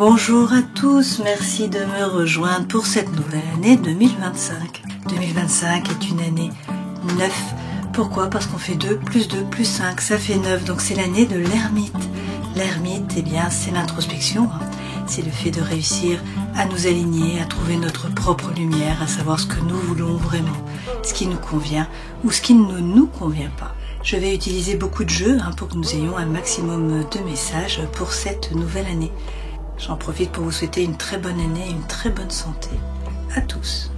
Bonjour à tous, merci de me rejoindre pour cette nouvelle année 2025. 2025 est une année 9. Pourquoi? Parce qu'on fait 2 plus 2 plus 5, ça fait 9, donc c'est l'année de l'ermite. L'ermite, eh bien, c'est l'introspection, c'est le fait de réussir à nous aligner, à trouver notre propre lumière, à savoir ce que nous voulons vraiment, ce qui nous convient ou ce qui ne nous convient pas. Je vais utiliser beaucoup de jeux pour que nous ayons un maximum de messages pour cette nouvelle année. J'en profite pour vous souhaiter une très bonne année et une très bonne santé à tous.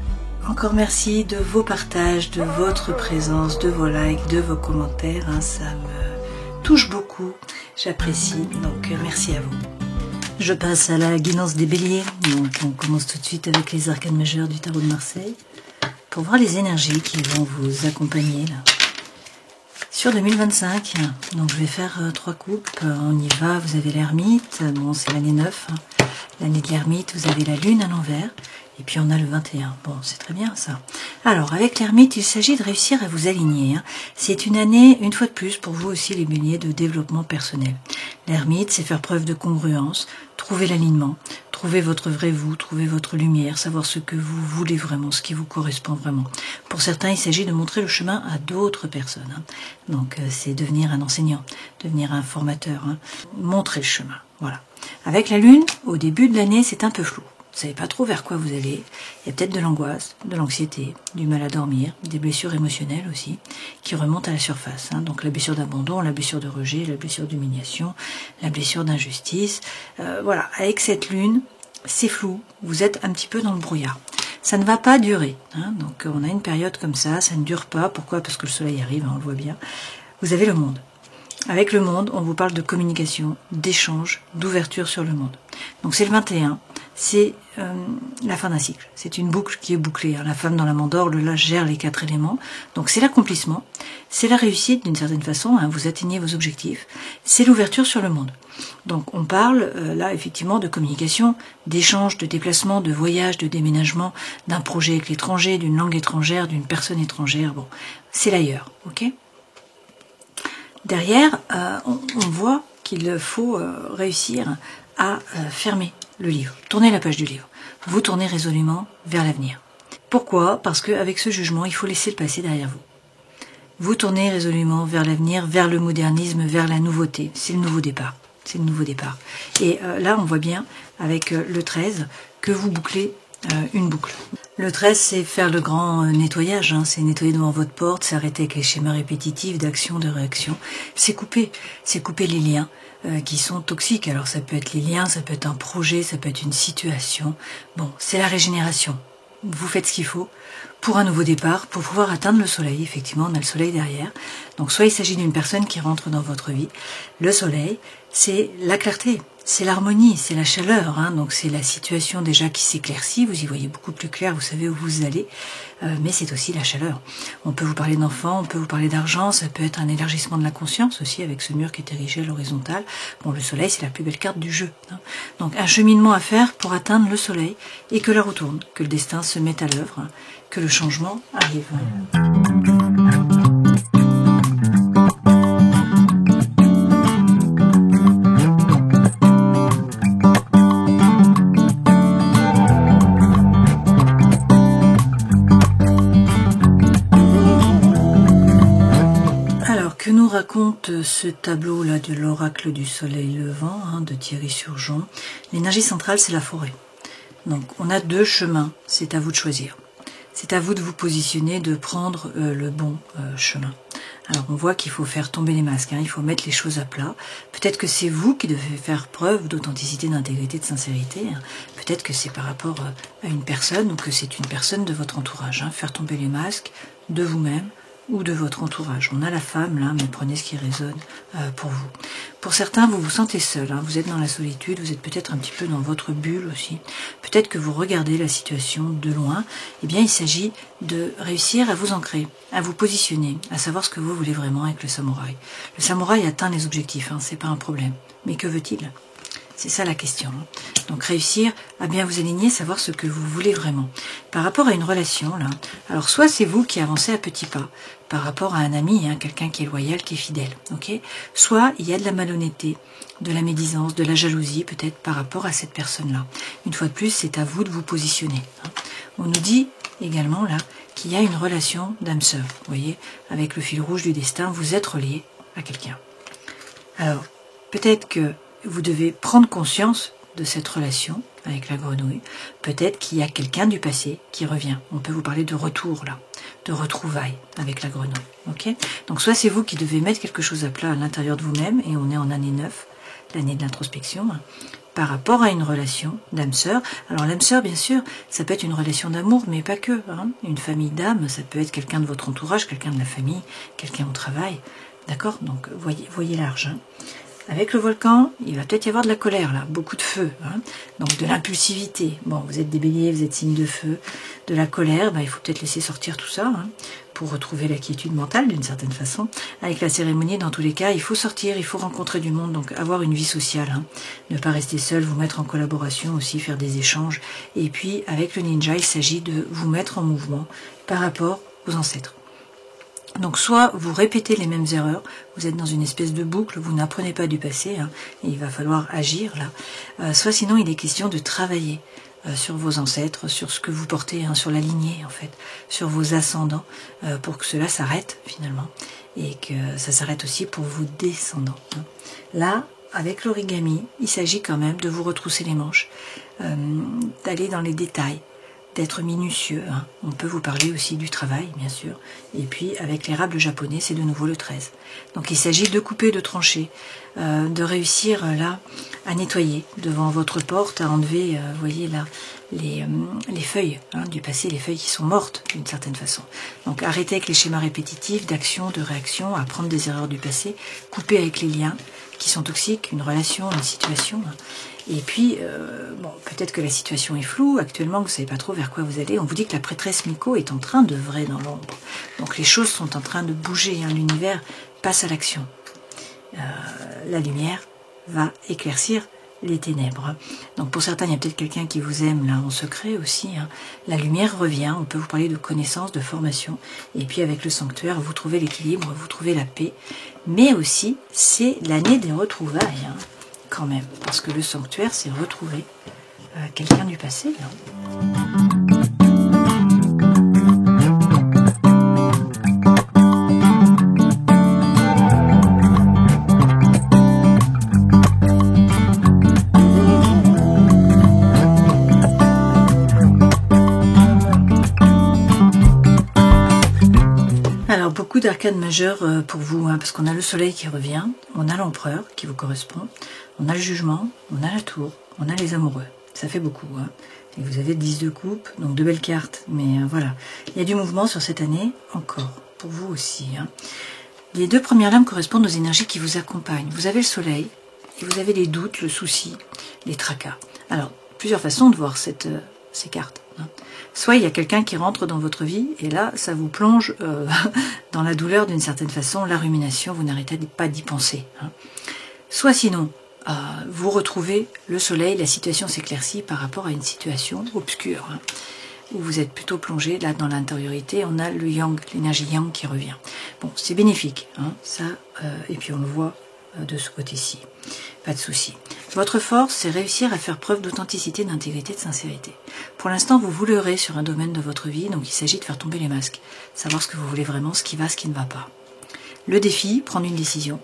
Encore merci de vos partages, de votre présence, de vos likes, de vos commentaires. Ça me touche beaucoup, j'apprécie, donc merci à vous. Je passe à la guidance des béliers. Donc on commence tout de suite avec les arcanes majeurs du tarot de Marseille pour voir les énergies qui vont vous accompagner là. Sur 2025, donc je vais faire 3 coupes, on y va, vous avez l'ermite, bon c'est l'année 9, l'année de l'ermite, vous avez la lune à l'envers, et puis on a le 21, bon c'est très bien ça. Alors avec l'ermite, il s'agit de réussir à vous aligner, c'est une année, une fois de plus, pour vous aussi les béliers, de développement personnel. L'ermite, c'est faire preuve de congruence, trouver l'alignement, trouver votre vrai vous, trouver votre lumière, savoir ce que vous voulez vraiment, ce qui vous correspond vraiment. Pour certains, il s'agit de montrer le chemin à d'autres personnes. Donc c'est devenir un enseignant, devenir un formateur, montrer le chemin. Voilà. Avec la lune, au début de l'année, c'est un peu flou. Vous ne savez pas trop vers quoi vous allez. Il y a peut-être de l'angoisse, de l'anxiété, du mal à dormir, des blessures émotionnelles aussi, qui remontent à la surface. Donc la blessure d'abandon, la blessure de rejet, la blessure d'humiliation, la blessure d'injustice. Voilà, avec cette lune, c'est flou, vous êtes un petit peu dans le brouillard. Ça ne va pas durer. Donc on a une période comme ça ne dure pas. Pourquoi? Parce que le soleil arrive, on le voit bien. Vous avez le monde. Avec le monde, on vous parle de communication, d'échange, d'ouverture sur le monde. Donc c'est le 21, c'est la fin d'un cycle. C'est une boucle qui est bouclée. La femme dans la mandore, le lâche gère les 4 éléments. Donc c'est l'accomplissement, c'est la réussite d'une certaine façon, vous atteignez vos objectifs. C'est l'ouverture sur le monde. Donc on parle là effectivement de communication, d'échange, de déplacement, de voyage, de déménagement, d'un projet avec l'étranger, d'une langue étrangère, d'une personne étrangère. Bon, c'est l'ailleurs, ok? Derrière, on voit qu'il faut réussir à fermer le livre, tourner la page du livre. Vous tournez résolument vers l'avenir. Pourquoi? Parce qu'avec ce jugement, il faut laisser le passé derrière vous. Vous tournez résolument vers l'avenir, vers le modernisme, vers la nouveauté. C'est le nouveau départ. C'est le nouveau départ. Et là, on voit bien, avec le 13, que vous bouclez une boucle. Le 13, c'est faire le grand nettoyage, c'est nettoyer devant votre porte, c'est arrêter avec les schémas répétitifs d'action, de réaction. C'est couper les liens qui sont toxiques. Alors ça peut être les liens, ça peut être un projet, ça peut être une situation. Bon, c'est la régénération. Vous faites ce qu'il faut pour un nouveau départ, pour pouvoir atteindre le soleil. Effectivement, on a le soleil derrière. Donc soit il s'agit d'une personne qui rentre dans votre vie. Le soleil, c'est la clarté, c'est l'harmonie, c'est la chaleur. Donc c'est la situation déjà qui s'éclaircit. Vous y voyez beaucoup plus clair, vous savez où vous allez. Mais c'est aussi la chaleur. On peut vous parler d'enfants, on peut vous parler d'argent. Ça peut être un élargissement de la conscience aussi avec ce mur qui est érigé à l'horizontale. Bon, le soleil, c'est la plus belle carte du jeu. Donc un cheminement à faire pour atteindre le soleil et que la roue tourne, que le destin se mette à l'œuvre, que le changement arrive. Alors, que nous raconte ce tableau-là de l'oracle du soleil levant, de Thierry Surgeon? L'énergie centrale, c'est la forêt. Donc, on a 2 chemins, c'est à vous de choisir. C'est à vous de vous positionner, de prendre le bon chemin. Alors on voit qu'il faut faire tomber les masques, il faut mettre les choses à plat. Peut-être que c'est vous qui devez faire preuve d'authenticité, d'intégrité, de sincérité. Peut-être que c'est par rapport à une personne ou que c'est une personne de votre entourage. Faire tomber les masques de vous-même ou de votre entourage. On a la femme là, mais prenez ce qui résonne pour vous. Pour certains, vous vous sentez seul, vous êtes dans la solitude, vous êtes peut-être un petit peu dans votre bulle aussi. Peut-être que vous regardez la situation de loin. Eh bien, il s'agit de réussir à vous ancrer, à vous positionner, à savoir ce que vous voulez vraiment avec le samouraï. Le samouraï atteint les objectifs, c'est pas un problème. Mais que veut-il? C'est ça la question. Donc réussir à bien vous aligner, savoir ce que vous voulez vraiment. Par rapport à une relation, là, alors soit c'est vous qui avancez à petits pas, par rapport à un ami, hein, quelqu'un qui est loyal, qui est fidèle, ok. Soit il y a de la malhonnêteté, de la médisance, de la jalousie peut-être par rapport à cette personne-là. Une fois de plus, c'est à vous de vous positionner. Hein. On nous dit également là qu'il y a une relation d'âme-sœur, vous voyez, avec le fil rouge du destin, vous êtes relié à quelqu'un. Alors, peut-être que vous devez prendre conscience de cette relation avec la grenouille. Peut-être qu'il y a quelqu'un du passé qui revient. On peut vous parler de retour là, de retrouvailles avec la grenouille. Ok. Donc soit c'est vous qui devez mettre quelque chose à plat à l'intérieur de vous-même, et on est en année 9, l'année de l'introspection, hein, par rapport à une relation d'âme-sœur. Alors l'âme-sœur, bien sûr, ça peut être une relation d'amour, mais pas que. Hein. Une famille d'âme, ça peut être quelqu'un de votre entourage, quelqu'un de la famille, quelqu'un au travail. D'accord. Donc voyez large. Hein. Avec le volcan, il va peut-être y avoir de la colère, là, beaucoup de feu, hein, donc de l'impulsivité. Bon, vous êtes des béliers, vous êtes signe de feu, de la colère, il faut peut-être laisser sortir tout ça, hein, pour retrouver la quiétude mentale d'une certaine façon. Avec la cérémonie, dans tous les cas, il faut sortir, il faut rencontrer du monde, donc avoir une vie sociale, hein, ne pas rester seul, vous mettre en collaboration aussi, faire des échanges. Et puis, avec le ninja, il s'agit de vous mettre en mouvement par rapport aux ancêtres. Donc soit vous répétez les mêmes erreurs, vous êtes dans une espèce de boucle, vous n'apprenez pas du passé, hein, et il va falloir agir là. Soit sinon il est question de travailler sur vos ancêtres, sur ce que vous portez, hein, sur la lignée en fait, sur vos ascendants, pour que cela s'arrête finalement, et que ça s'arrête aussi pour vos descendants. Hein. Là, avec l'origami, il s'agit quand même de vous retrousser les manches, d'aller dans les détails, d'être minutieux. Hein. On peut vous parler aussi du travail, bien sûr. Et puis, avec l'érable japonais, c'est de nouveau le 13. Donc, il s'agit de couper, de trancher, de réussir, là, à nettoyer devant votre porte, à enlever, vous voyez, là, les feuilles hein, du passé, les feuilles qui sont mortes, d'une certaine façon. Donc, arrêtez avec les schémas répétitifs d'action, de réaction, apprendre des erreurs du passé, couper avec les liens qui sont toxiques, une relation, une situation. Hein. Et puis, bon, peut-être que la situation est floue. Actuellement, vous ne savez pas trop vers quoi vous allez. On vous dit que la prêtresse Miko est en train d'œuvrer dans l'ombre. Donc, les choses sont en train de bouger. Hein. L'univers passe à l'action. La lumière va éclaircir les ténèbres. Donc, pour certains, il y a peut-être quelqu'un qui vous aime là en secret aussi. Hein. La lumière revient. On peut vous parler de connaissances, de formation. Et puis, avec le sanctuaire, vous trouvez l'équilibre, vous trouvez la paix. Mais aussi, c'est l'année des retrouvailles. Hein. Quand même, parce que le sanctuaire, c'est retrouver quelqu'un du passé. Hein. Alors, beaucoup d'arcanes majeures pour vous, hein, parce qu'on a le soleil qui revient, on a l'empereur qui vous correspond, on a le jugement, on a la tour, on a les amoureux. Ça fait beaucoup. Hein. Et vous avez 10 de coupe, donc de belles cartes. Mais voilà, il y a du mouvement sur cette année encore, pour vous aussi. Hein. Les deux premières lames correspondent aux énergies qui vous accompagnent. Vous avez le soleil, et vous avez les doutes, le souci, les tracas. Alors, plusieurs façons de voir ces cartes. Hein. Soit il y a quelqu'un qui rentre dans votre vie, et là, ça vous plonge dans la douleur d'une certaine façon, la rumination, vous n'arrêtez pas d'y penser. Hein. Soit sinon, vous retrouvez le soleil, la situation s'éclaircit par rapport à une situation obscure, hein, où vous êtes plutôt plongé là dans l'intériorité, on a le yang, l'énergie yang qui revient. Bon, c'est bénéfique, hein, ça, et puis on le voit de ce côté-ci, pas de souci. Votre force, c'est réussir à faire preuve d'authenticité, d'intégrité, de sincérité. Pour l'instant, vous vous leurrez sur un domaine de votre vie, donc il s'agit de faire tomber les masques, savoir ce que vous voulez vraiment, ce qui va, ce qui ne va pas. Le défi, prendre une décision,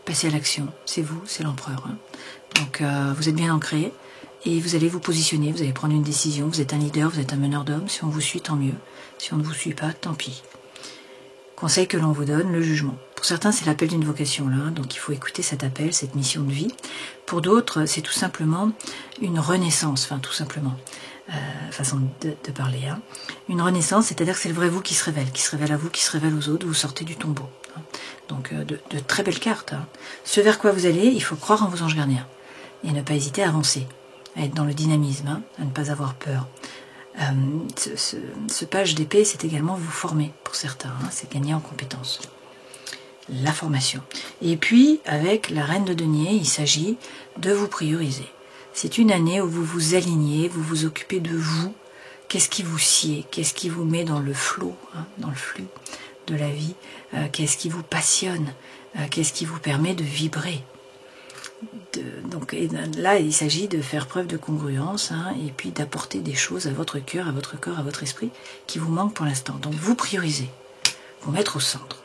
passer à l'action, c'est vous, c'est l'empereur. Hein. Donc vous êtes bien ancré et vous allez vous positionner, vous allez prendre une décision, vous êtes un leader, vous êtes un meneur d'hommes, si on vous suit, tant mieux. Si on ne vous suit pas, tant pis. Conseil que l'on vous donne, le jugement. Pour certains, c'est l'appel d'une vocation, là, donc il faut écouter cet appel, cette mission de vie. Pour d'autres, c'est tout simplement une renaissance, enfin tout simplement, façon de parler. Hein. Une renaissance, c'est-à-dire que c'est le vrai vous qui se révèle à vous, qui se révèle aux autres, vous sortez du tombeau. Hein. Donc de très belles cartes. Hein. Ce vers quoi vous allez, il faut croire en vos anges gardiens et ne pas hésiter à avancer, à être dans le dynamisme, hein, à ne pas avoir peur. Ce page d'épée, c'est également vous former pour certains, hein, c'est gagner en compétences. la formation. Et puis, avec la reine de denier, il s'agit de vous prioriser. C'est une année où vous vous alignez, vous vous occupez de vous. Qu'est-ce qui vous sied? Qu'est-ce qui vous met dans le flot, dans le flux de la vie? Qu'est-ce qui vous passionne? Qu'est-ce qui vous permet de vibrer? Donc là, il s'agit de faire preuve de congruence et puis d'apporter des choses à votre cœur, à votre corps, à votre esprit qui vous manquent pour l'instant. Donc vous priorisez, vous mettre au centre.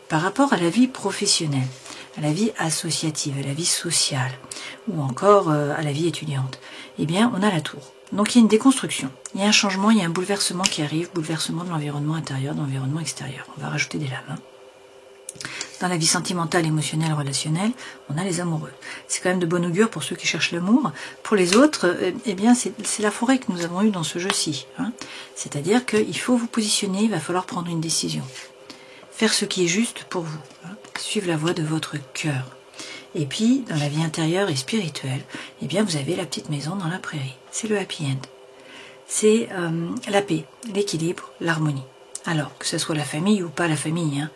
Par rapport à la vie professionnelle, à la vie associative, à la vie sociale ou encore à la vie étudiante, eh bien on a la tour. Donc il y a une déconstruction, il y a un changement, il y a un bouleversement qui arrive, bouleversement de l'environnement intérieur, de l'environnement extérieur. On va rajouter des lames. Dans la vie sentimentale, émotionnelle, relationnelle, on a les amoureux. C'est quand même de bon augure pour ceux qui cherchent l'amour. Pour les autres, eh bien, c'est la forêt que nous avons eue dans ce jeu-ci. C'est-à-dire qu'il faut vous positionner, il va falloir prendre une décision. Faire ce qui est juste pour vous. Suivre la voie de votre cœur. Et puis, dans la vie intérieure et spirituelle, eh bien, vous avez la petite maison dans la prairie. C'est le happy end. C'est la paix, l'équilibre, l'harmonie. Alors, que ce soit la famille ou pas la famille,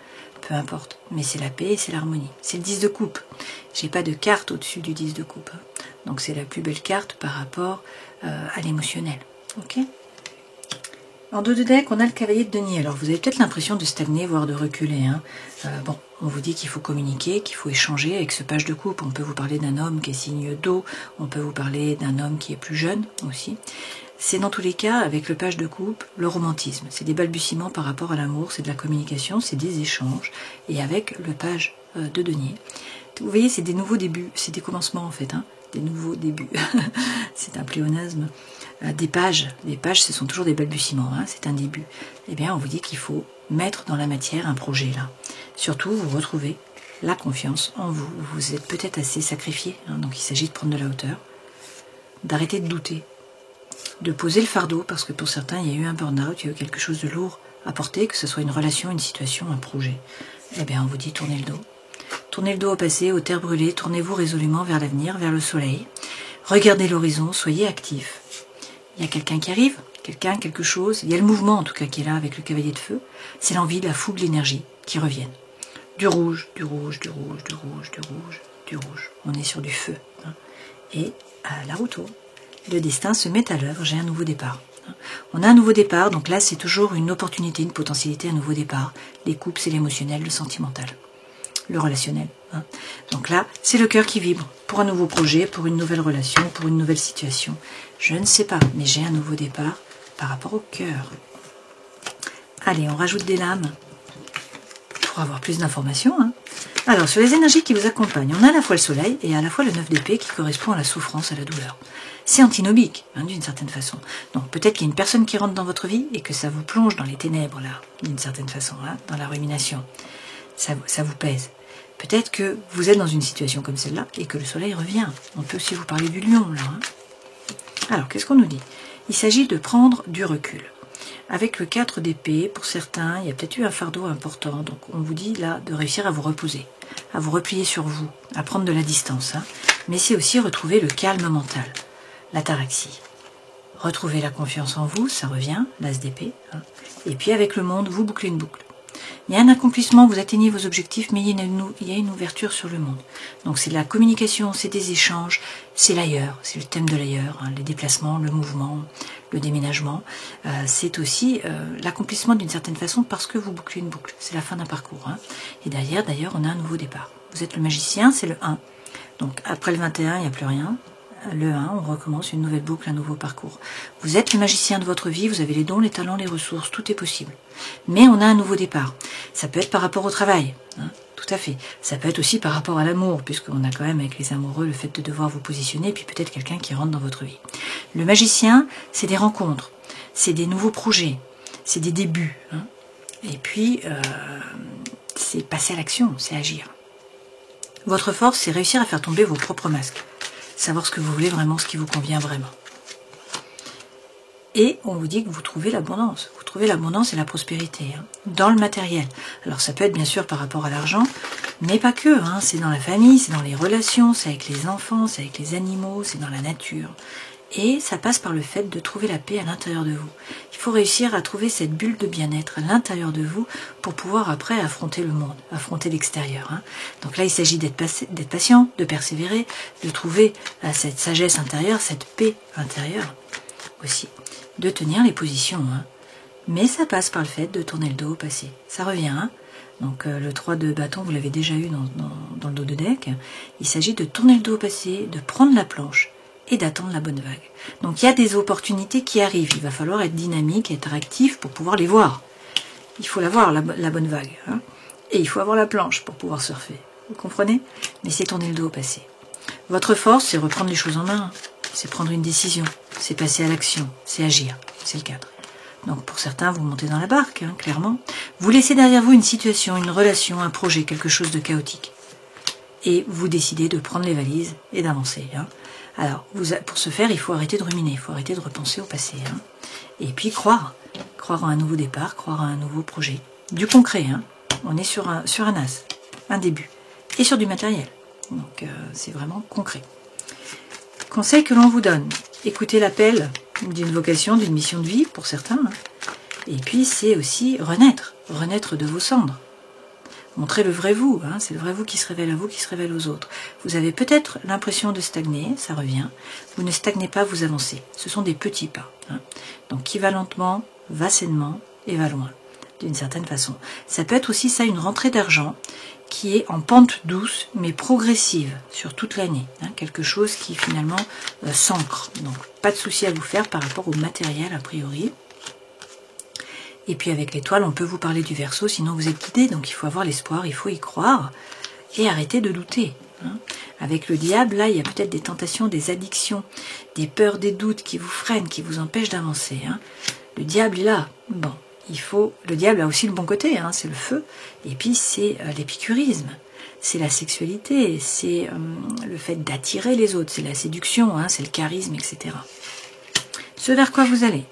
peu importe, mais c'est la paix et c'est l'harmonie. C'est le 10 de coupe. J'ai pas de carte au-dessus du 10 de coupe. Donc c'est la plus belle carte par rapport à l'émotionnel. Ok. En dos de deck, on a le cavalier de denier. Alors vous avez peut-être l'impression de stagner, voire de reculer. Bon, on vous dit qu'il faut communiquer, qu'il faut échanger avec ce page de coupe. On peut vous parler d'un homme qui est signe d'eau. On peut vous parler d'un homme qui est plus jeune aussi. C'est dans tous les cas, avec le page de coupe, le romantisme. C'est des balbutiements par rapport à l'amour, c'est de la communication, c'est des échanges. Et avec le page de denier, vous voyez, c'est des nouveaux débuts, c'est des commencements en fait, des nouveaux débuts. C'est un pléonasme. Des pages, ce sont toujours des balbutiements, c'est un début. Eh bien, on vous dit qu'il faut mettre dans la matière un projet là. Surtout, vous retrouvez la confiance en vous. Vous êtes peut-être assez sacrifié, donc il s'agit de prendre de la hauteur, d'arrêter de douter, de poser le fardeau, parce que pour certains, il y a eu un burn-out, il y a eu quelque chose de lourd à porter, que ce soit une relation, une situation, un projet. Eh bien, on vous dit tournez le dos. Tournez le dos au passé, aux terres brûlées, tournez-vous résolument vers l'avenir, vers le soleil. Regardez l'horizon, soyez actifs. Il y a quelqu'un qui arrive, quelque chose. Il y a le mouvement, en tout cas, qui est là avec le cavalier de feu. C'est l'envie, la fougue, l'énergie qui reviennent. Du rouge, du rouge, du rouge, du rouge, du rouge, du rouge. On est sur du feu. Et la roue tourne. Le destin se met à l'œuvre, j'ai un nouveau départ. On a un nouveau départ, donc là c'est toujours une opportunité, une potentialité, un nouveau départ. Les coupes, c'est l'émotionnel, le sentimental, le relationnel. Donc là, c'est le cœur qui vibre pour un nouveau projet, pour une nouvelle relation, pour une nouvelle situation. Je ne sais pas, mais j'ai un nouveau départ par rapport au cœur. Allez, on rajoute des lames pour avoir plus d'informations. Alors, sur les énergies qui vous accompagnent, on a à la fois le soleil et à la fois le 9 d'épée qui correspond à la souffrance, à la douleur. C'est antinomique, d'une certaine façon. Donc, peut-être qu'il y a une personne qui rentre dans votre vie et que ça vous plonge dans les ténèbres, là, d'une certaine façon, dans la rumination. Ça vous pèse. Peut-être que vous êtes dans une situation comme celle-là et que le soleil revient. On peut aussi vous parler du lion, là. Alors, qu'est-ce qu'on nous dit? Il s'agit de prendre du recul. Avec le 4 d'épée, pour certains, il y a peut-être eu un fardeau important. Donc, on vous dit, là, de réussir à vous reposer, à vous replier sur vous, à prendre de la distance. Mais c'est aussi retrouver le calme mental, l'ataraxie. Retrouver la confiance en vous, ça revient, l'as d'épée. Et puis, avec le monde, vous bouclez une boucle. Il y a un accomplissement, vous atteignez vos objectifs, mais il y a une ouverture sur le monde. Donc c'est de la communication, c'est des échanges, c'est l'ailleurs, c'est le thème de l'ailleurs, les déplacements, le mouvement, le déménagement. C'est aussi l'accomplissement d'une certaine façon parce que vous bouclez une boucle. C'est la fin d'un parcours. Et derrière, d'ailleurs, on a un nouveau départ. Vous êtes le magicien, c'est le 1. Donc après le 21, il n'y a plus rien. Le 1, on recommence une nouvelle boucle, un nouveau parcours. Vous êtes le magicien de votre vie, vous avez les dons, les talents, les ressources, tout est possible. Mais on a un nouveau départ. Ça peut être par rapport au travail, tout à fait. Ça peut être aussi par rapport à l'amour, puisqu'on a quand même avec les amoureux le fait de devoir vous positionner, et puis peut-être quelqu'un qui rentre dans votre vie. Le magicien, c'est des rencontres, c'est des nouveaux projets, c'est des débuts. Et puis, c'est passer à l'action, c'est agir. Votre force, c'est réussir à faire tomber vos propres masques. Savoir ce que vous voulez vraiment, ce qui vous convient vraiment. Et on vous dit que vous trouvez l'abondance. Vous trouvez l'abondance et la prospérité dans le matériel. Alors ça peut être bien sûr par rapport à l'argent, mais pas que. C'est dans la famille, c'est dans les relations, c'est avec les enfants, c'est avec les animaux, c'est dans la nature. Et ça passe par le fait de trouver la paix à l'intérieur de vous. Il faut réussir à trouver cette bulle de bien-être à l'intérieur de vous pour pouvoir après affronter le monde, affronter l'extérieur. Donc là, il s'agit d'être patient, de persévérer, de trouver cette sagesse intérieure, cette paix intérieure aussi, de tenir les positions. Mais ça passe par le fait de tourner le dos au passé. Ça revient. Donc le 3 de bâton, vous l'avez déjà eu dans le dos de deck. Il s'agit de tourner le dos au passé, de prendre la planche et d'attendre la bonne vague. Donc il y a des opportunités qui arrivent. Il va falloir être dynamique, être actif pour pouvoir les voir. Il faut la voir, la bonne vague. Et il faut avoir la planche pour pouvoir surfer. Vous comprenez? Mais c'est tourner le dos au passé. Votre force, c'est reprendre les choses en main. C'est prendre une décision. C'est passer à l'action. C'est agir. C'est le cadre. Donc pour certains, vous montez dans la barque, clairement. Vous laissez derrière vous une situation, une relation, un projet, quelque chose de chaotique. Et vous décidez de prendre les valises et d'avancer. Alors, pour ce faire, il faut arrêter de ruminer, il faut arrêter de repenser au passé. Et puis croire en un nouveau départ, croire en un nouveau projet. Du concret, on est sur un as, un début. Et sur du matériel. Donc c'est vraiment concret. Conseil que l'on vous donne, écoutez l'appel d'une vocation, d'une mission de vie pour certains. Et puis c'est aussi renaître de vos cendres. Montrez le vrai vous, c'est le vrai vous qui se révèle à vous, qui se révèle aux autres. Vous avez peut-être l'impression de stagner, ça revient. Vous ne stagnez pas, vous avancez. Ce sont des petits pas. Donc qui va lentement, va sainement et va loin, d'une certaine façon. Ça peut être aussi ça, une rentrée d'argent qui est en pente douce, mais progressive, sur toute l'année. Quelque chose qui finalement s'ancre. Donc pas de souci à vous faire par rapport au matériel a priori. Et puis avec l'étoile, on peut vous parler du Verseau, sinon vous êtes guidé, donc il faut avoir l'espoir, il faut y croire, et arrêter de douter. Avec le diable, là, il y a peut-être des tentations, des addictions, des peurs, des doutes qui vous freinent, qui vous empêchent d'avancer. Le diable est là. Bon, le diable a aussi le bon côté, c'est le feu, et puis c'est l'épicurisme, c'est la sexualité, c'est le fait d'attirer les autres, c'est la séduction, c'est le charisme, etc. Ce vers quoi vous allez.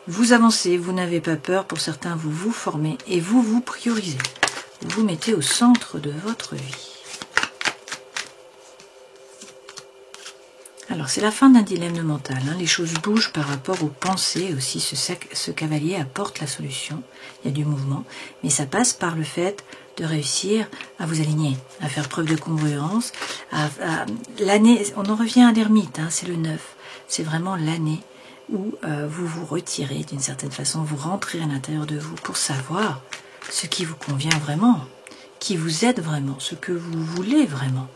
Vous avancez, vous n'avez pas peur, pour certains vous vous formez et vous vous priorisez. Vous vous mettez au centre de votre vie. Alors c'est la fin d'un dilemme mental, les choses bougent par rapport aux pensées aussi, ce cavalier apporte la solution, il y a du mouvement, mais ça passe par le fait de réussir à vous aligner, à faire preuve de congruence. L'année, on en revient à l'ermite, c'est le 9, c'est vraiment l'année où vous vous retirez d'une certaine façon, vous rentrez à l'intérieur de vous pour savoir ce qui vous convient vraiment, qui vous aide vraiment, ce que vous voulez vraiment.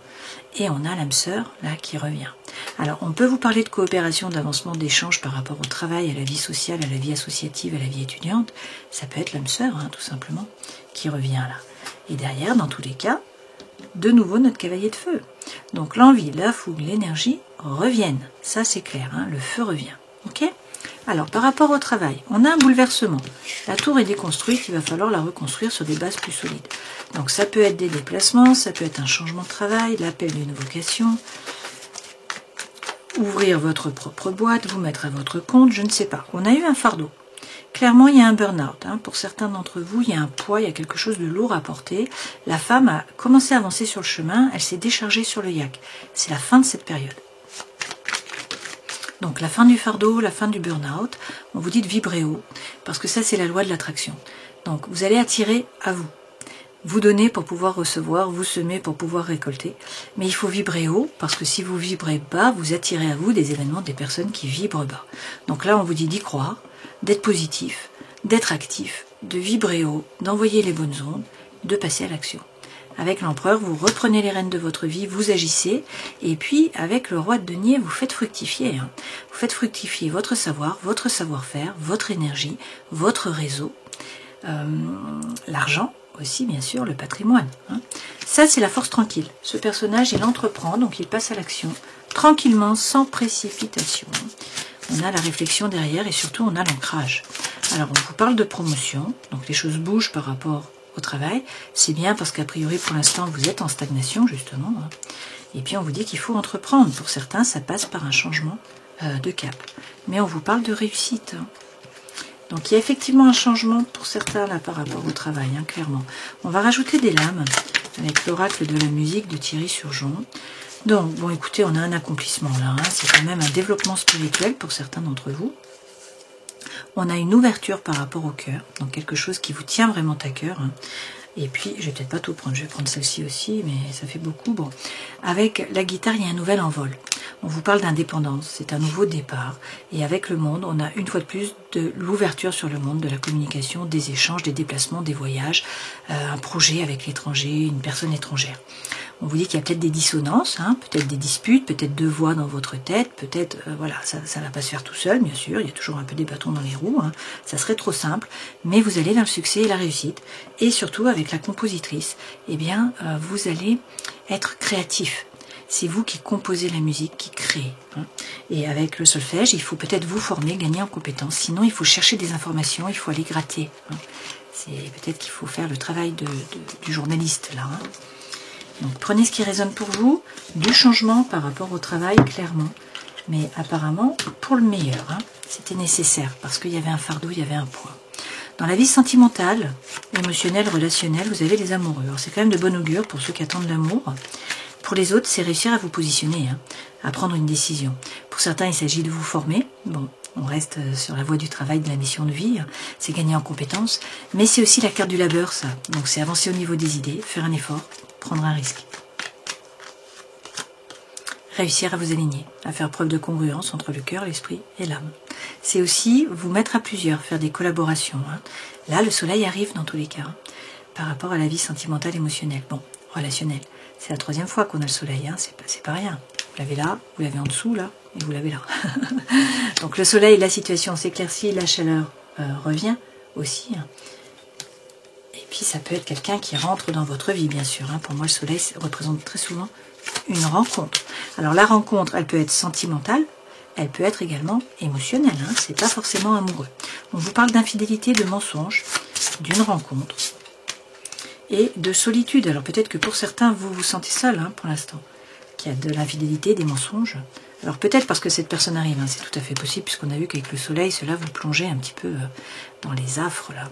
Et on a l'âme sœur là qui revient. Alors on peut vous parler de coopération, d'avancement, d'échange par rapport au travail, à la vie sociale, à la vie associative, à la vie étudiante. Ça peut être l'âme sœur, tout simplement, qui revient là. Et derrière, dans tous les cas, de nouveau notre cavalier de feu. Donc l'envie, la fougue, l'énergie reviennent. Ça c'est clair, le feu revient. Ok ? Alors, par rapport au travail, on a un bouleversement. La tour est déconstruite, il va falloir la reconstruire sur des bases plus solides. Donc, ça peut être des déplacements, ça peut être un changement de travail, l'appel d'une vocation, ouvrir votre propre boîte, vous mettre à votre compte, je ne sais pas. On a eu un fardeau. Clairement, il y a un burn-out. Pour certains d'entre vous, il y a un poids, il y a quelque chose de lourd à porter. La femme a commencé à avancer sur le chemin, elle s'est déchargée sur le yak. C'est la fin de cette période. Donc la fin du fardeau, la fin du burn-out, on vous dit de vibrer haut, parce que ça c'est la loi de l'attraction. Donc vous allez attirer à vous. Vous donnez pour pouvoir recevoir, vous semez pour pouvoir récolter. Mais il faut vibrer haut, parce que si vous vibrez bas, vous attirez à vous des événements, des personnes qui vibrent bas. Donc là on vous dit d'y croire, d'être positif, d'être actif, de vibrer haut, d'envoyer les bonnes ondes, de passer à l'action. Avec l'empereur, vous reprenez les rênes de votre vie, vous agissez, et puis avec le roi de denier, vous faites fructifier. Vous faites fructifier votre savoir, votre savoir-faire, votre énergie, votre réseau, l'argent aussi, bien sûr, le patrimoine. Ça, c'est la force tranquille. Ce personnage, il entreprend, donc il passe à l'action, tranquillement, sans précipitation. On a la réflexion derrière, et surtout, on a l'ancrage. Alors, on vous parle de promotion, donc les choses bougent par rapport au travail, c'est bien parce qu'a priori pour l'instant vous êtes en stagnation justement, et puis on vous dit qu'il faut entreprendre. Pour certains ça passe par un changement de cap, mais on vous parle de réussite. Donc il y a effectivement un changement pour certains là par rapport au travail, clairement. On va rajouter des lames avec l'oracle de la musique de Thierry Surgeon. Donc, bon, écoutez, on a un accomplissement là. Hein. C'est quand même un développement spirituel pour certains d'entre vous. On a une ouverture par rapport au cœur, donc quelque chose qui vous tient vraiment à cœur. Hein. Et puis, je vais peut-être pas tout prendre, je vais prendre celle-ci aussi, mais ça fait beaucoup. Bon, avec la guitare, il y a un nouvel envol. On vous parle d'indépendance, c'est un nouveau départ. Et avec le monde, on a une fois de plus de l'ouverture sur le monde, de la communication, des échanges, des déplacements, des voyages, un projet avec l'étranger, une personne étrangère. On vous dit qu'il y a peut-être des dissonances, hein, peut-être des disputes, peut-être deux voix dans votre tête, peut-être, voilà, ça va pas se faire tout seul, bien sûr, il y a toujours un peu des bâtons dans les roues, hein, ça serait trop simple, mais vous allez vers le succès et la réussite, et surtout avec la compositrice, eh bien, vous allez être créatif. C'est vous qui composez la musique, qui créez. Hein. Et avec le solfège, il faut peut-être vous former, gagner en compétences, sinon il faut chercher des informations, il faut aller gratter. Hein. C'est peut-être qu'il faut faire le travail du journaliste, là. Hein. Donc prenez ce qui résonne pour vous, du changement par rapport au travail, clairement, mais apparemment pour le meilleur. Hein. C'était nécessaire, parce qu'il y avait un fardeau, il y avait un poids. Dans la vie sentimentale, émotionnelle, relationnelle, vous avez les amoureux. Alors c'est quand même de bon augure pour ceux qui attendent l'amour. Pour les autres, c'est réussir à vous positionner, hein, à prendre une décision. Pour certains, il s'agit de vous former. Bon, on reste sur la voie du travail, de la mission de vie. Hein. C'est gagner en compétences. Mais c'est aussi la carte du labeur, ça. Donc c'est avancer au niveau des idées, faire un effort, prendre un risque. Réussir à vous aligner, à faire preuve de congruence entre le cœur, l'esprit et l'âme. C'est aussi vous mettre à plusieurs, faire des collaborations. Hein. Là, le soleil arrive dans tous les cas, hein, par rapport à la vie sentimentale, émotionnelle. Bon, relationnelle. C'est la 3e fois qu'on a le soleil, hein. C'est pas rien. Vous l'avez là, vous l'avez en dessous, là, et vous l'avez là. Donc le soleil, la situation s'éclaircit, la chaleur revient aussi. Hein. Et puis ça peut être quelqu'un qui rentre dans votre vie, bien sûr. Hein. Pour moi, le soleil représente très souvent une rencontre. Alors la rencontre, elle peut être sentimentale, elle peut être également émotionnelle. Hein. C'est pas forcément amoureux. On vous parle d'infidélité, de mensonge, d'une rencontre et de solitude. Alors peut-être que pour certains, vous vous sentez seul, hein, pour l'instant, qu'il y a de l'infidélité, des mensonges. Alors peut-être parce que cette personne arrive, hein, c'est tout à fait possible, puisqu'on a vu qu'avec le soleil, cela vous plongez un petit peu dans les affres, là,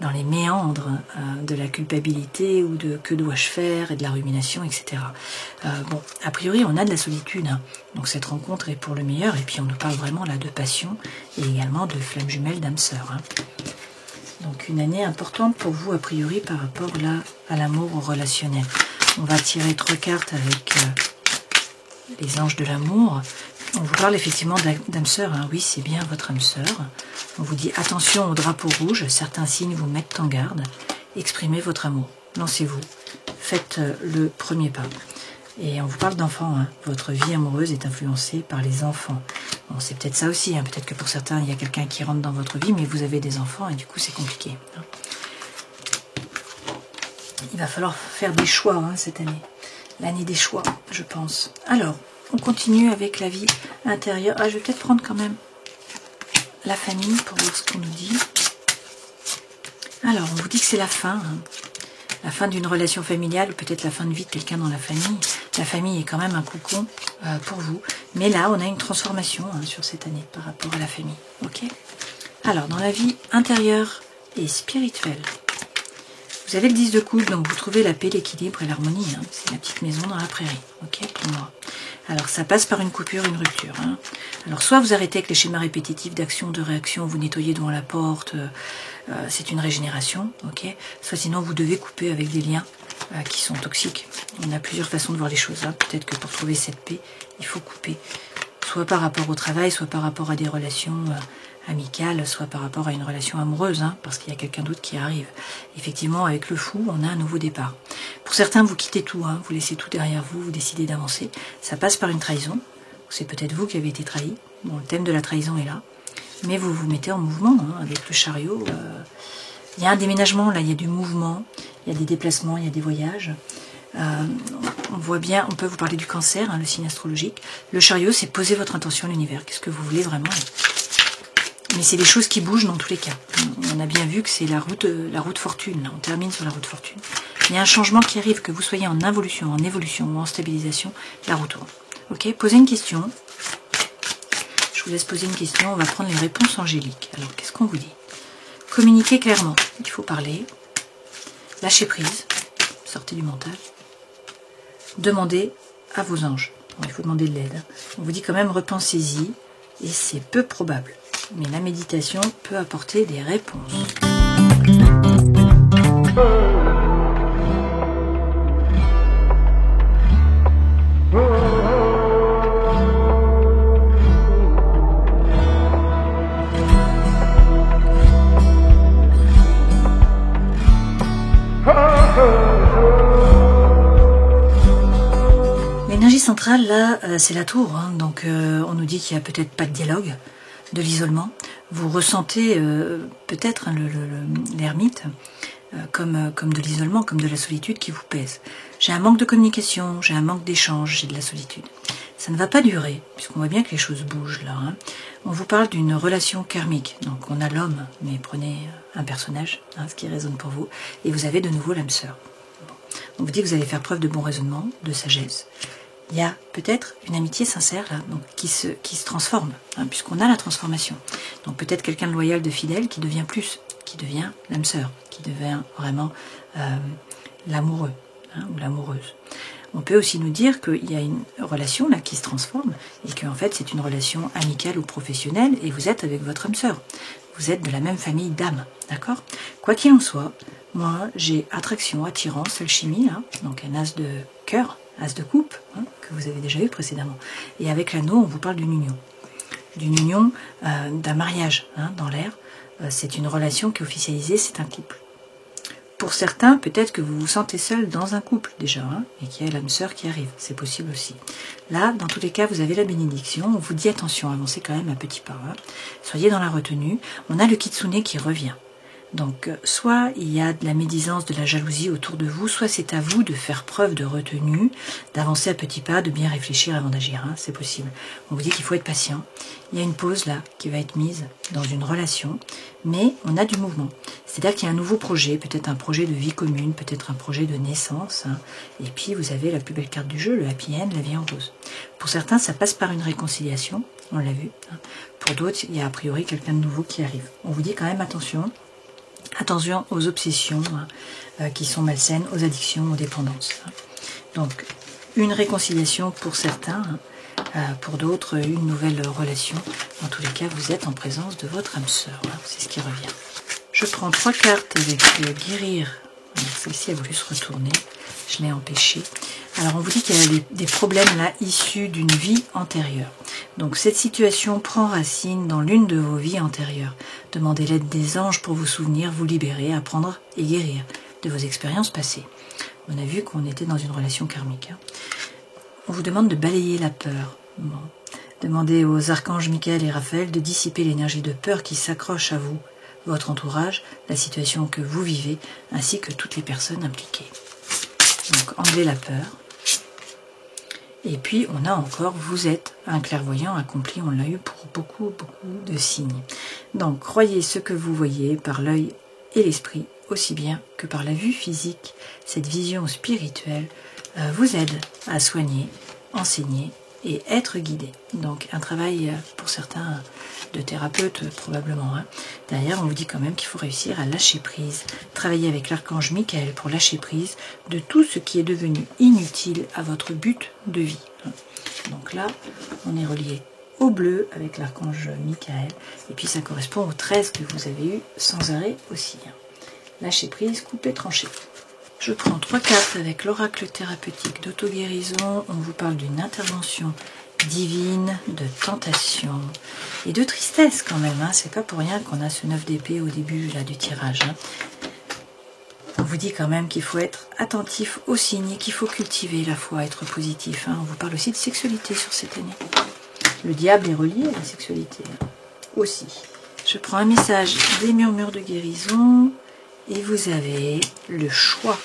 dans les méandres de la culpabilité ou de que dois-je faire et de la rumination, etc. Bon, a priori, on a de la solitude, hein, donc cette rencontre est pour le meilleur, et puis on nous parle vraiment là de passion et également de flamme jumelle d'âme sœur. Hein. Donc une année importante pour vous, a priori, par rapport là à l'amour, au relationnel. On va tirer 3 cartes avec les anges de l'amour. On vous parle effectivement d'âme sœur. Hein. Oui, c'est bien votre âme sœur. On vous dit attention au drapeau rouge. Certains signes vous mettent en garde. Exprimez votre amour. Lancez-vous. Faites le premier pas. Et on vous parle d'enfants. Hein. Votre vie amoureuse est influencée par les enfants. Bon, c'est peut-être ça aussi. Hein. Peut-être que pour certains, il y a quelqu'un qui rentre dans votre vie, mais vous avez des enfants et du coup, c'est compliqué. Hein. Il va falloir faire des choix, hein, cette année. L'année des choix, je pense. Alors, on continue avec la vie intérieure. Ah, je vais peut-être prendre quand même la famille pour voir ce qu'on nous dit. Alors, on vous dit que c'est la fin. Hein. La fin d'une relation familiale, ou peut-être la fin de vie de quelqu'un dans la famille. La famille est quand même un cocon pour vous. Mais là, on a une transformation, hein, sur cette année par rapport à la famille. Ok ? Alors, dans la vie intérieure et spirituelle, vous avez le 10 de coupe, donc vous trouvez la paix, l'équilibre et l'harmonie. Hein. C'est la petite maison dans la prairie, ok, pour moi. Alors ça passe par une coupure, une rupture. Hein. Alors soit vous arrêtez avec les schémas répétitifs d'action, de réaction, vous nettoyez devant la porte, c'est une régénération, ok. Soit sinon vous devez couper avec des liens qui sont toxiques. On a plusieurs façons de voir les choses. Hein. Peut-être que pour trouver cette paix, il faut couper. Soit par rapport au travail, soit par rapport à des relations amicale, soit par rapport à une relation amoureuse, hein, parce qu'il y a quelqu'un d'autre qui arrive. Effectivement, avec le fou, on a un nouveau départ. Pour certains, vous quittez tout, hein, vous laissez tout derrière vous, vous décidez d'avancer. Ça passe par une trahison. C'est peut-être vous qui avez été trahi. Bon, le thème de la trahison est là. Mais vous vous mettez en mouvement, hein, avec le chariot. Il y a un déménagement, là, il y a du mouvement, il y a des déplacements, il y a des voyages. On voit bien, on peut vous parler du cancer, hein, le signe astrologique. Le chariot, c'est poser votre intention à l'univers. Qu'est-ce que vous voulez vraiment ? Mais c'est des choses qui bougent dans tous les cas. On a bien vu que c'est la route fortune. Là, on termine sur la route fortune. Il y a un changement qui arrive, que vous soyez en involution, en évolution ou en stabilisation, la roue tourne. Ok, posez une question. Je vous laisse poser une question. On va prendre les réponses angéliques. Alors, qu'est-ce qu'on vous dit? Communiquez clairement. Il faut parler. Lâchez prise. Sortez du mental. Demandez à vos anges. Bon, il faut demander de l'aide. On vous dit quand même repensez-y, et c'est peu probable. Mais la méditation peut apporter des réponses. L'énergie centrale, là, c'est la tour, hein, donc on nous dit qu'il n'y a peut-être pas de dialogue, de l'isolement. Vous ressentez peut-être hein, l'ermite comme de l'isolement, comme de la solitude qui vous pèse. J'ai un manque de communication, j'ai un manque d'échange, j'ai de la solitude. Ça ne va pas durer, puisqu'on voit bien que les choses bougent là. Hein. On vous parle d'une relation karmique, donc on a l'homme, mais prenez un personnage, hein, ce qui résonne pour vous, et vous avez de nouveau l'âme sœur. Bon. On vous dit que vous allez faire preuve de bon raisonnement, de sagesse. Il y a peut-être une amitié sincère là, donc, qui se transforme, hein, puisqu'on a la transformation. Donc peut-être quelqu'un de loyal, de fidèle, qui devient plus, qui devient l'âme sœur, qui devient vraiment l'amoureux hein, ou l'amoureuse. On peut aussi nous dire qu'il y a une relation là qui se transforme et qu'en fait c'est une relation amicale ou professionnelle et vous êtes avec votre âme sœur. Vous êtes de la même famille d'âmes, d'accord? Quoi qu'il en soit, moi j'ai attraction, attirance, alchimie, là, donc un as de cœur, as de coupe, hein, que vous avez déjà eu précédemment. Et avec l'anneau, on vous parle d'une union d'un mariage hein, dans l'air. C'est une relation qui est officialisée, c'est un couple. Pour certains, peut-être que vous vous sentez seul dans un couple déjà, hein, et qu'il y a l'âme sœur qui arrive, c'est possible aussi. Là, dans tous les cas, vous avez la bénédiction, on vous dit attention, avancez quand même à petits pas, hein. Soyez dans la retenue, on a le kitsune qui revient. Donc, soit il y a de la médisance, de la jalousie autour de vous, soit c'est à vous de faire preuve de retenue, d'avancer à petits pas, de bien réfléchir avant d'agir, hein, c'est possible. On vous dit qu'il faut être patient. Il y a une pause là qui va être mise dans une relation, mais on a du mouvement. C'est-à-dire qu'il y a un nouveau projet, peut-être un projet de vie commune, peut-être un projet de naissance, hein, et puis vous avez la plus belle carte du jeu, le happy end, la vie en rose. Pour certains, ça passe par une réconciliation, on l'a vu. Hein. Pour d'autres, il y a a priori quelqu'un de nouveau qui arrive. On vous dit quand même attention. Attention aux obsessions hein, qui sont malsaines, aux addictions, aux dépendances. Hein. Donc, une réconciliation pour certains, hein, pour d'autres, une nouvelle relation. Dans tous les cas, vous êtes en présence de votre âme sœur. Hein, c'est ce qui revient. Je prends 3 cartes avec le guérir. Celle-ci a voulu se retourner. Je l'ai empêchée. Alors, on vous dit qu'il y a des problèmes là issus d'une vie antérieure. Donc, cette situation prend racine dans l'une de vos vies antérieures. Demandez l'aide des anges pour vous souvenir, vous libérer, apprendre et guérir de vos expériences passées. On a vu qu'on était dans une relation karmique. Hein. On vous demande de balayer la peur. Bon. Demandez aux archanges Michael et Raphaël de dissiper l'énergie de peur qui s'accroche à vous, votre entourage, la situation que vous vivez, ainsi que toutes les personnes impliquées. Donc, enlevez la peur. Et puis, on a encore, vous êtes un clairvoyant accompli, on l'a eu pour beaucoup de signes. Donc, croyez ce que vous voyez par l'œil et l'esprit, aussi bien que par la vue physique. Cette vision spirituelle vous aide à soigner, enseigner et être guidé. Donc, un travail pour certains de thérapeute probablement. Hein. Derrière, on vous dit quand même qu'il faut réussir à lâcher prise. Travailler avec l'archange Michael pour lâcher prise de tout ce qui est devenu inutile à votre but de vie. Donc là, on est relié au bleu avec l'archange Michael. Et puis ça correspond aux 13 que vous avez eu sans arrêt aussi. Lâcher prise, couper, trancher. Je prends 3 cartes avec l'oracle thérapeutique d'auto-guérison. On vous parle d'une intervention divine, de tentation et de tristesse quand même. Hein. C'est pas pour rien qu'on a ce 9 d'épée au début là, du tirage. Hein. On vous dit quand même qu'il faut être attentif aux signes, qu'il faut cultiver la foi, être positif. Hein. On vous parle aussi de sexualité sur cette année. Le diable est relié à la sexualité hein, aussi. Je prends un message des murmures de guérison et vous avez le choix.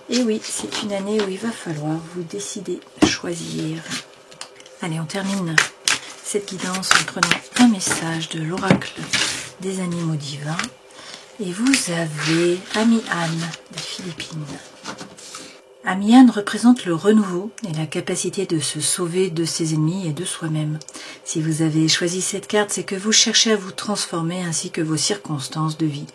Et oui, c'est une année où il va falloir vous décider, choisir. Allez, on termine cette guidance en prenant un message de l'oracle des animaux divins. Et vous avez Ami Anne des Philippines. Amihan représente le renouveau et la capacité de se sauver de ses ennemis et de soi-même. Si vous avez choisi cette carte, c'est que vous cherchez à vous transformer ainsi que vos circonstances de vie.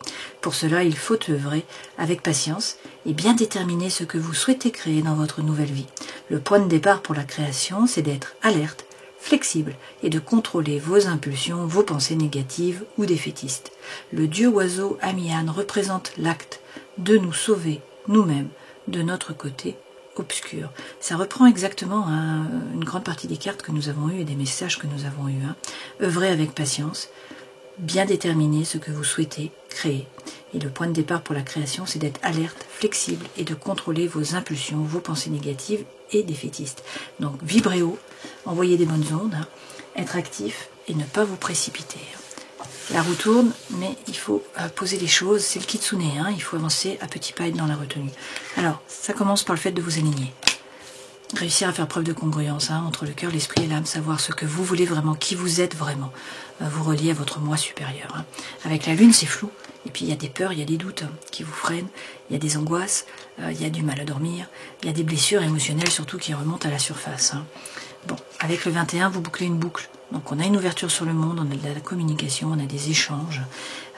Pour cela, il faut œuvrer avec patience et bien déterminer ce que vous souhaitez créer dans votre nouvelle vie. Le point de départ pour la création, c'est d'être alerte, flexible et de contrôler vos impulsions, vos pensées négatives ou défaitistes. Le dieu oiseau Amihan représente l'acte de nous sauver nous-mêmes de notre côté obscur. Ça reprend exactement une grande partie des cartes que nous avons eues et des messages que nous avons eus. Œuvrez avec patience, bien déterminer ce que vous souhaitez créer. Et le point de départ pour la création, c'est d'être alerte, flexible et de contrôler vos impulsions, vos pensées négatives et défaitistes. Donc vibrez haut, envoyez des bonnes ondes, être actif et ne pas vous précipiter. La roue tourne, mais il faut poser les choses. C'est le kitsune, il faut avancer à petits pas et être dans la retenue. Alors, ça commence par le fait de vous aligner. Réussir à faire preuve de congruence entre le cœur, l'esprit et l'âme, savoir ce que vous voulez vraiment, qui vous êtes vraiment, vous relier à votre moi supérieur. Avec la lune, c'est flou, et puis il y a des peurs, il y a des doutes qui vous freinent, il y a des angoisses, il y a du mal à dormir, il y a des blessures émotionnelles surtout qui remontent à la surface. Bon, avec le 21, vous bouclez une boucle. Donc on a une ouverture sur le monde, on a de la communication, on a des échanges.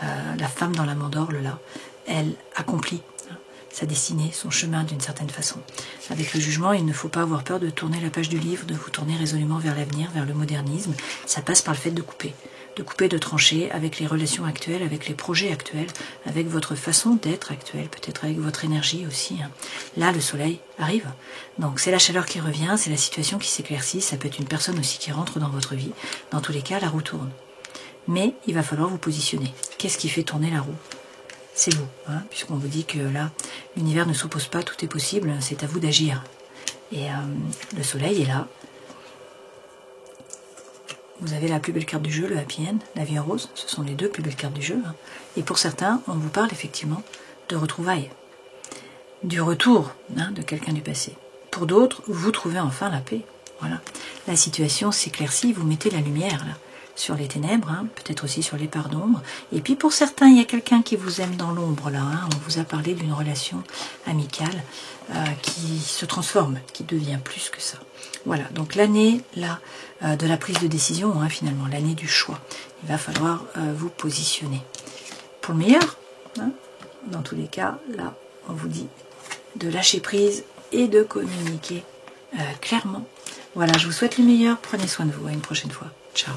La femme dans la mandorle, là, elle accomplit sa destinée, son chemin d'une certaine façon. Avec le jugement, il ne faut pas avoir peur de tourner la page du livre, de vous tourner résolument vers l'avenir, vers le modernisme. Ça passe par le fait de couper, de trancher avec les relations actuelles, avec les projets actuels, avec votre façon d'être actuelle, peut-être avec votre énergie aussi. Là, le soleil arrive. Donc c'est la chaleur qui revient, c'est la situation qui s'éclaircit, ça peut être une personne aussi qui rentre dans votre vie. Dans tous les cas, la roue tourne. Mais il va falloir vous positionner. Qu'est-ce qui fait tourner la roue ? C'est vous, puisqu'on vous dit que là, l'univers ne s'oppose pas, tout est possible, c'est à vous d'agir. Et le soleil est là. Vous avez la plus belle carte du jeu, le Happy End, la vie en rose, ce sont les deux plus belles cartes du jeu. Et pour certains, on vous parle effectivement de retrouvailles, du retour de quelqu'un du passé. Pour d'autres, vous trouvez enfin la paix. Voilà. La situation s'éclaircit, vous mettez la lumière là, sur les ténèbres, peut-être aussi sur les parts d'ombre. Et puis pour certains, il y a quelqu'un qui vous aime dans l'ombre là. On vous a parlé d'une relation amicale qui se transforme, qui devient plus que ça. Voilà, donc l'année là de la prise de décision, finalement, l'année du choix. Il va falloir vous positionner pour le meilleur. Dans tous les cas, là, on vous dit de lâcher prise et de communiquer clairement. Voilà, je vous souhaite le meilleur. Prenez soin de vous. À une prochaine fois. Ciao.